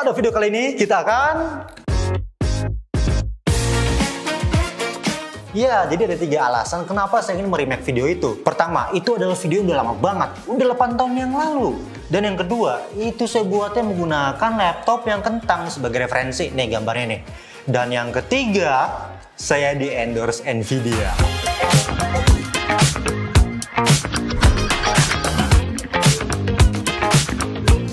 Pada video kali ini kita akan... Ya, jadi ada 3 alasan kenapa saya ingin meremake video itu. Pertama, itu adalah video yang udah lama banget, udah 8 tahun yang lalu. Dan yang kedua, itu saya buatnya menggunakan laptop yang kentang sebagai referensi. Nih gambarnya nih. Dan yang ketiga, saya di endorse Nvidia.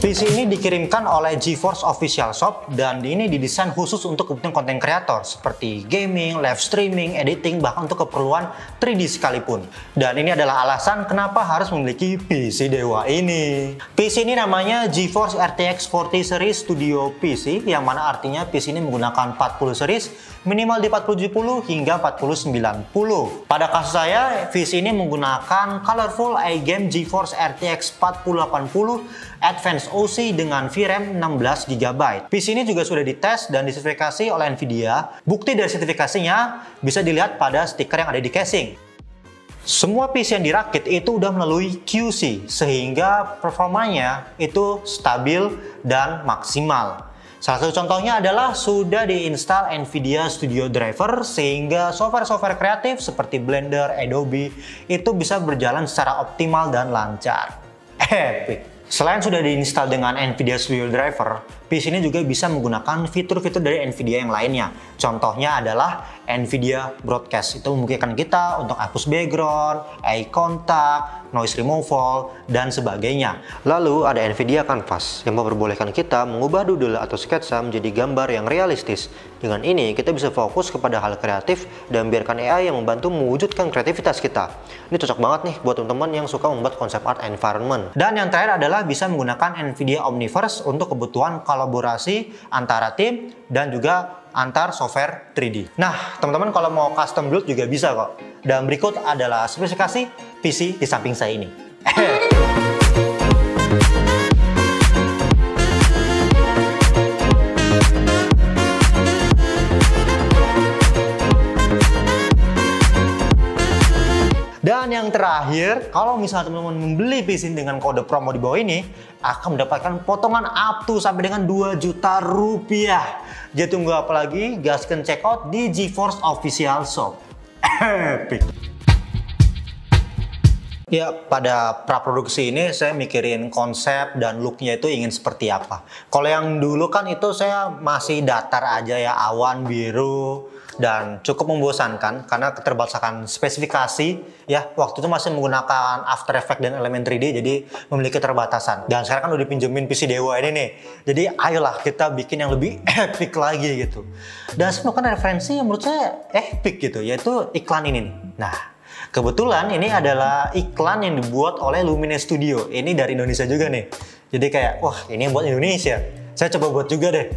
PC ini dikirimkan oleh GeForce Official Shop dan ini didesain khusus untuk kebutuhan konten kreator seperti gaming, live streaming, editing, bahkan untuk keperluan 3D sekalipun. Dan ini adalah alasan kenapa harus memiliki PC dewa ini. PC ini namanya GeForce RTX 40 Series Studio PC, yang mana artinya PC ini menggunakan 40 series minimal di 4070 hingga 4090. Pada kasus saya, PC ini menggunakan colorful iGame GeForce RTX 4080 Advanced OC dengan VRAM 16GB. PC ini juga sudah dites dan disertifikasi oleh Nvidia. Bukti dari sertifikasinya bisa dilihat pada stiker yang ada di casing. Semua PC yang dirakit itu udah melalui QC, sehingga performanya itu stabil dan maksimal. Salah satu contohnya adalah sudah diinstal Nvidia Studio Driver, sehingga software-software kreatif seperti Blender, Adobe itu bisa berjalan secara optimal dan lancar. Epic! Selain sudah diinstal dengan Nvidia Studio Driver, PC ini juga bisa menggunakan fitur-fitur dari Nvidia yang lainnya. Contohnya adalah Nvidia Broadcast. Itu memungkinkan kita untuk hapus background, eye contact, noise removal, dan sebagainya. Lalu ada Nvidia Canvas yang memperbolehkan kita mengubah doodle atau sketsa menjadi gambar yang realistis. Dengan ini kita bisa fokus kepada hal kreatif dan biarkan AI yang membantu mewujudkan kreativitas kita. Ini cocok banget nih buat teman-teman yang suka membuat konsep art environment. Dan yang terakhir adalah bisa menggunakan Nvidia Omniverse untuk kebutuhan kolaborasi antara tim dan juga antar software 3D. Nah, teman-teman kalau mau custom build juga bisa kok. Dan berikut adalah spesifikasi PC di samping saya ini. Dan yang terakhir, kalau misalnya teman-teman membeli PC dengan kode promo di bawah ini, akan mendapatkan potongan up to sampai dengan 2 juta rupiah. Jadi tunggu apa lagi? Gaskan check out di GeForce Official Shop. Epic! Ya, pada praproduksi ini saya mikirin konsep dan looknya itu ingin seperti apa. Kalau yang dulu kan itu saya masih datar aja ya, awan biru, dan cukup membosankan karena keterbatasan spesifikasi ya. Waktu itu masih menggunakan After Effects dan elemen 3D, jadi memiliki keterbatasan. Dan sekarang kan udah dipinjemin PC dewa ini nih, jadi ayolah kita bikin yang lebih epic lagi gitu. Dan saya menemukan referensi yang menurut saya epic gitu, yaitu iklan ini nih. Nah, kebetulan ini adalah iklan yang dibuat oleh Lumine Studio. Ini dari Indonesia juga nih. Jadi kayak, wah ini buat Indonesia. Saya coba buat juga deh.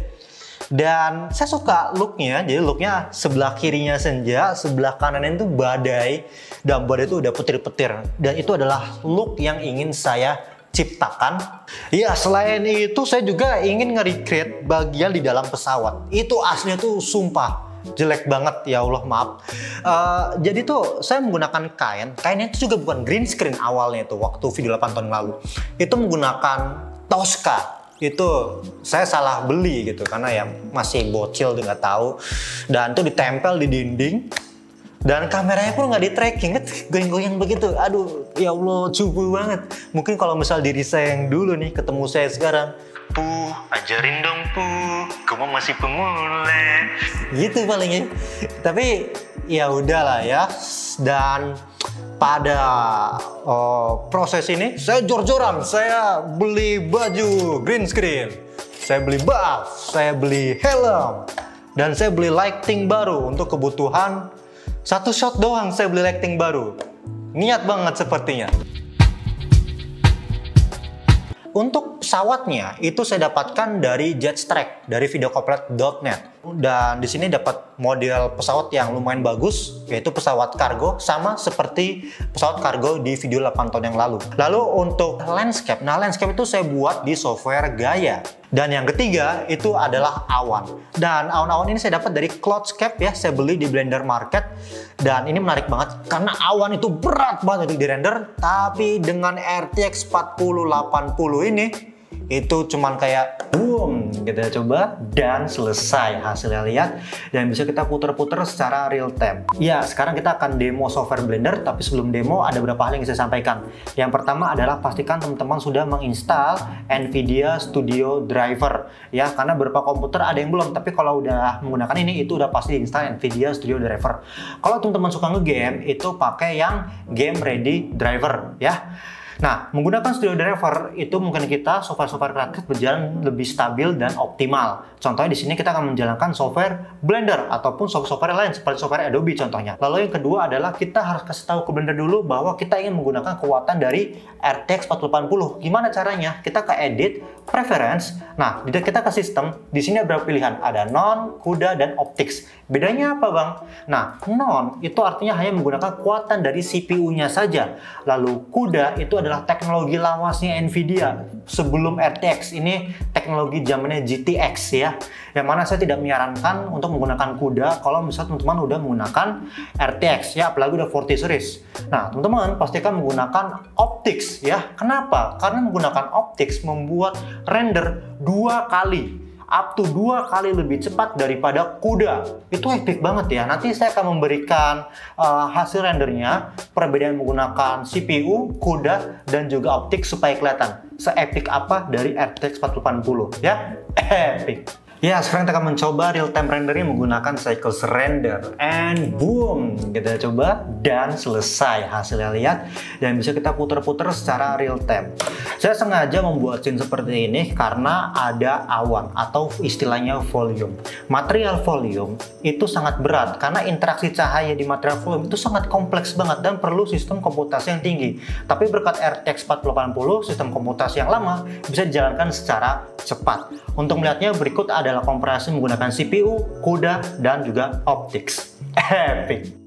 Dan saya suka looknya. Jadi looknya sebelah kirinya senja, sebelah kanannya itu badai. Dan badai itu udah petir-petir. Dan itu adalah look yang ingin saya ciptakan. Ya, selain itu saya juga ingin nge-recreate bagian di dalam pesawat. Itu aslinya tuh sumpah jelek banget, ya Allah maaf. Jadi tuh saya menggunakan kainnya itu juga bukan green screen awalnya tuh waktu video 8 tahun lalu. Itu menggunakan Tosca. Itu saya salah beli gitu karena ya masih bocil, nggak tahu. Dan itu ditempel di dinding. Dan kameranya pun nggak di tracking, kan goyang-goyang begitu. Aduh, ya Allah cupu banget. Mungkin kalau misal diri saya yang dulu nih ketemu saya sekarang, ajarin dong kamu masih pemula. Gitu palingnya. Tapi ya udahlah ya. Dan pada proses ini saya jor-joran, saya beli baju green screen, saya beli buff, saya beli helm, dan saya beli lighting baru untuk kebutuhan satu shot doang. Saya beli lighting baru, niat banget sepertinya. Untuk pesawatnya itu saya dapatkan dari Jetstream, dari videocopilot.net. Dan di sini dapat model pesawat yang lumayan bagus, yaitu pesawat kargo, sama seperti pesawat kargo di video 8 tahun yang lalu. Lalu untuk landscape, nah landscape itu saya buat di software Gaia. Dan yang ketiga itu adalah awan. Dan awan-awan ini saya dapat dari Cloudscape ya, saya beli di Blender Market. Dan ini menarik banget karena awan itu berat banget untuk di render, tapi dengan RTX 4080 ini itu cuman kayak boom, kita coba dan selesai hasilnya, lihat, dan bisa kita puter-puter secara real time. Ya, sekarang kita akan demo software Blender, tapi sebelum demo ada beberapa hal yang saya sampaikan. Yang pertama adalah pastikan teman-teman sudah menginstal NVIDIA Studio Driver ya, karena beberapa komputer ada yang belum, tapi kalau udah menggunakan ini itu udah pasti install NVIDIA Studio Driver. Kalau teman-teman suka nge-game itu pakai yang Game Ready Driver ya. Nah, menggunakan Studio Driver itu mungkin kita software-software kreatif berjalan lebih stabil dan optimal. Contohnya di sini kita akan menjalankan software Blender ataupun software lain seperti software Adobe contohnya. Lalu yang kedua adalah kita harus kasih tahu ke Blender dulu bahwa kita ingin menggunakan kekuatan dari RTX 4080. Gimana caranya? Kita ke Edit, Preference. Nah, kita ke Sistem. Di sini ada beberapa pilihan. Ada Non, CUDA, dan Optics. Bedanya apa, Bang? Nah, Non itu artinya hanya menggunakan kekuatan dari CPU-nya saja. Lalu CUDA itu adalah teknologi lawasnya NVIDIA sebelum RTX. Ini teknologi zamannya GTX ya. Yang mana saya tidak menyarankan untuk menggunakan CUDA kalau misalnya teman-teman udah menggunakan RTX ya, apalagi udah 40 series. Nah, teman-teman pastikan menggunakan Optics ya. Kenapa? Karena menggunakan Optics membuat render 2 kali, up to 2 kali lebih cepat daripada CUDA. Itu epic banget ya. Nanti saya akan memberikan hasil rendernya, perbedaan menggunakan CPU, CUDA, dan juga Optics supaya kelihatan se-epic apa dari RTX 4080 ya. Epic. Ya, sekarang kita akan mencoba real-time rendering menggunakan Cycles Render. And boom, kita coba dan selesai hasilnya, lihat, dan bisa kita puter-puter secara real-time. Saya sengaja membuat scene seperti ini karena ada awan atau istilahnya volume. Material volume itu sangat berat karena interaksi cahaya di material volume itu sangat kompleks banget dan perlu sistem komputasi yang tinggi. Tapi berkat RTX 4080, sistem komputasi yang lama bisa dijalankan secara cepat. Untuk melihatnya berikut adalah kompresi menggunakan CPU, CUDA, dan juga Optics. Epic!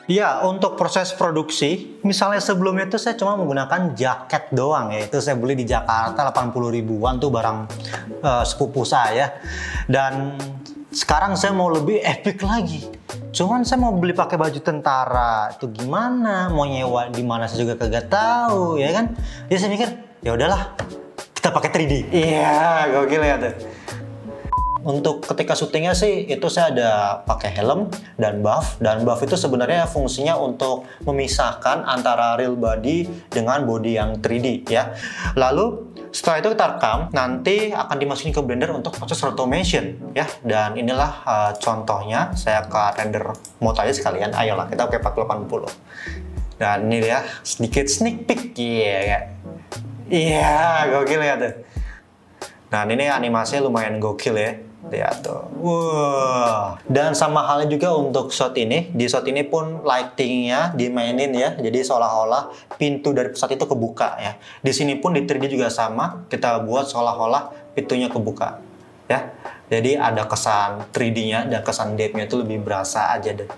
Ya, untuk proses produksi, misalnya sebelumnya itu saya cuma menggunakan jaket doang ya. Itu saya beli di Jakarta 80 ribuan tuh barang sepupu saya. Dan sekarang saya mau lebih epic lagi. Cuman saya mau beli pakai baju tentara. Itu gimana? Mau nyewa di mana saya juga kagak tahu, ya kan? Jadi saya mikir, ya udahlah, kita pakai 3D. Iya, gokil ya tuh. Untuk ketika syutingnya sih itu saya ada pakai helm dan buff, itu sebenarnya fungsinya untuk memisahkan antara real body dengan body yang 3D ya. Lalu setelah itu kita rekam, nanti akan dimasukin ke Blender untuk proses automation ya. Dan inilah contohnya, saya ke render mode aja sekalian. Ayolah kita pakai 4080. Dan ini ya sedikit sneak peek, iya, gokil ya tuh. Nah ini animasinya lumayan gokil ya. Lihat tuh, wow. Dan sama halnya juga untuk shot ini. Di shot ini pun lightingnya dimainin ya. Jadi seolah-olah pintu dari pesawat itu kebuka ya. Di sini pun di 3D juga sama. Kita buat seolah-olah pintunya kebuka ya. Jadi ada kesan 3D-nya dan kesan depth-nya itu lebih berasa aja deh.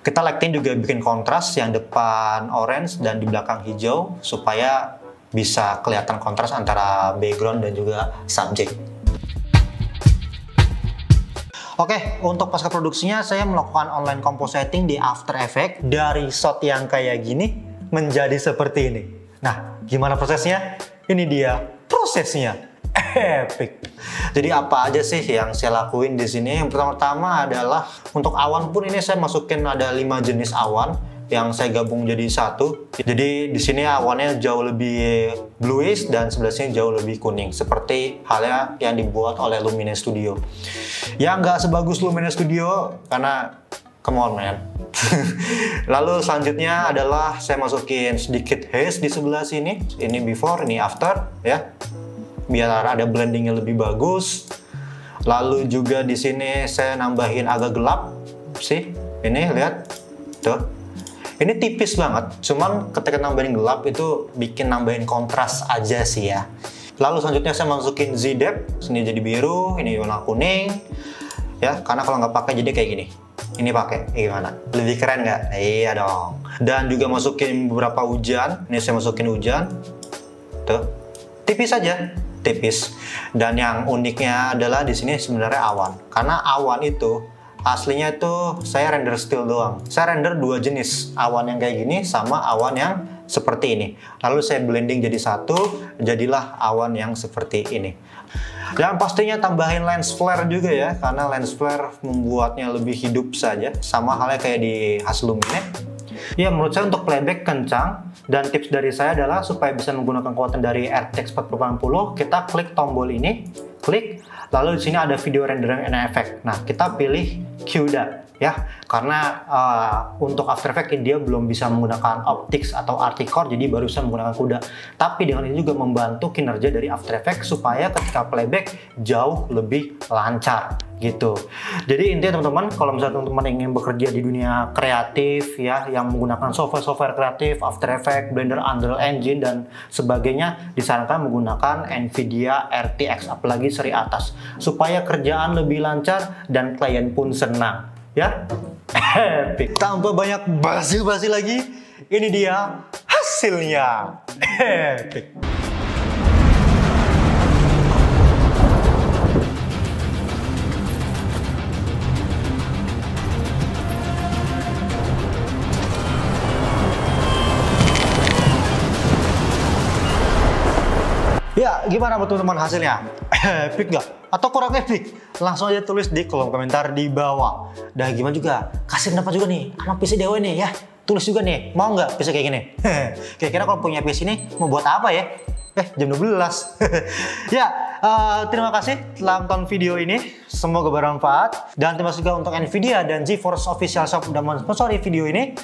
Kita lighting juga bikin kontras, yang depan orange dan di belakang hijau supaya bisa kelihatan kontras antara background dan juga subject. Oke, untuk pasca produksinya saya melakukan online compositing di After Effects dari shot yang kayak gini menjadi seperti ini. Nah, gimana prosesnya? Ini dia prosesnya. Epic. Jadi apa aja sih yang saya lakuin di sini? Yang pertama-tama adalah untuk awan pun ini saya masukin ada 5 jenis awan yang saya gabung jadi satu. Jadi di sini awannya jauh lebih bluish dan sebelah sini jauh lebih kuning, seperti halnya yang dibuat oleh Lumine Studio. Ya nggak sebagus Lumine Studio karena come on man. Lalu selanjutnya adalah saya masukin sedikit haze di sebelah sini. Ini before, ini after ya. Biar ada blendingnya lebih bagus. Lalu juga di sini saya nambahin agak gelap sih. Ini lihat tuh. Ini tipis banget, cuman ketika nambahin gelap itu bikin nambahin kontras aja sih ya. Lalu selanjutnya saya masukin Z-Depth, sini jadi biru, ini warna kuning. Ya, karena kalau nggak pakai jadi kayak gini. Ini pakai, gimana? Lebih keren nggak? Iya dong. Dan juga masukin beberapa hujan, ini saya masukin hujan. Tuh, tipis aja. tipis. Dan yang uniknya adalah di sini sebenarnya awan. Karena awan itu aslinya itu saya render still doang. Saya render dua jenis, awan yang kayak gini sama awan yang seperti ini. Lalu saya blending jadi satu, jadilah awan yang seperti ini. Dan pastinya tambahin lens flare juga ya, karena lens flare membuatnya lebih hidup saja. Sama halnya kayak di Hasselblad. Ya, menurut saya untuk playback kencang, dan tips dari saya adalah supaya bisa menggunakan kekuatan dari RTX 4080, kita klik tombol ini, klik, lalu di sini ada video rendering and effect. Nah, kita pilih CUDA ya, karena untuk After Effects dia belum bisa menggunakan optics atau Articore, jadi baru bisa menggunakan CUDA. Tapi dengan ini juga membantu kinerja dari After Effects supaya ketika playback jauh lebih lancar gitu. Jadi intinya teman-teman, kalau misalnya teman-teman ingin bekerja di dunia kreatif ya, yang menggunakan software kreatif, After Effects, Blender, Unreal Engine dan sebagainya, disarankan menggunakan Nvidia RTX, apalagi seri atas, supaya kerjaan lebih lancar dan klien pun senang ya. Epic. Tanpa banyak basi-basi lagi, ini dia hasilnya. Epic. Ya, gimana buat teman-teman hasilnya? Epic nggak? Atau kurang epic? Langsung aja tulis di kolom komentar di bawah. Dan gimana juga? Kasih pendapat juga nih sama PC Dewa nih ya. Tulis juga nih, mau nggak PC kayak gini? Kira-kira kalau punya PC ini mau buat apa ya? Jam 12. Ya, terima kasih telah menonton video ini. Semoga bermanfaat. Dan terima kasih juga untuk Nvidia dan GeForce Official Shop sudah mensponsori video ini.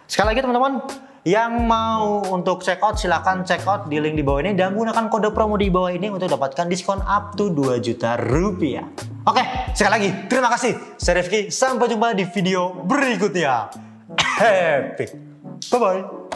Sekali lagi teman-teman, yang mau untuk check out silahkan check out di link di bawah ini dan gunakan kode promo di bawah ini untuk dapatkan diskon up to 2 juta rupiah. Oke, sekali lagi terima kasih. Saya Rifki, sampai jumpa di video berikutnya. Epic. Bye-bye.